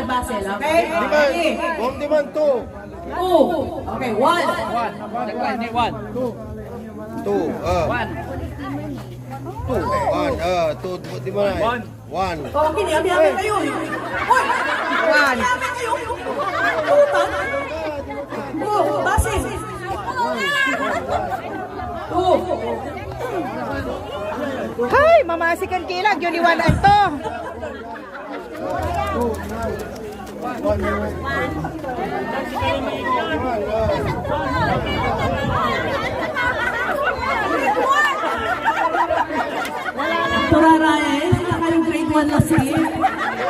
Basel, okay? One demand, two. Two. Okay, one. Two. One. Two. Di ba na? One. Okay, niyabi-yabi kayo. Uy! One. Niyabi kayo. Putan. Two. Basel. Two. Hay, mamasikan kilag, yun iwanan to. Turarae, sila kayong grade 1 na si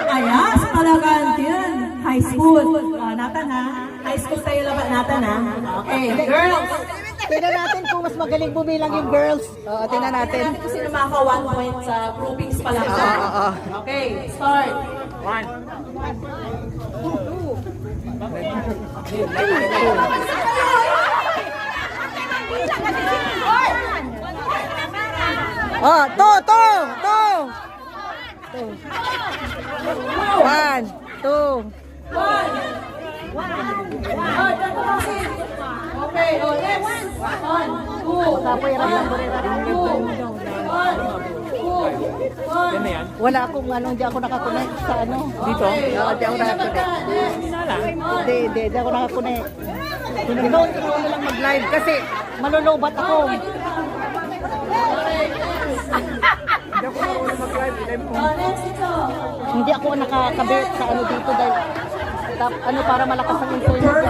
Ayas, talagang yan. High school. Natan ha. High school tayo laban natin ha. Okay, girls. Tingnan natin kung mas magaling bumilang yung girls. Oo, tingnan natin. Kung sino maka 1 point sa groupings pa lang. Okay, start. One. Oh, two. One, two. Okay, next. 1, 2. Wala akong ano, hindi ako nakakonect sa ano. Dito? Oo, hindi ako nakakonect. Hindi ako nakakonect. Ikaw na lang mag-live kasi malulobat ako. Hindi ako nakakabit sa ano dito dahil ano para malakas ang internet.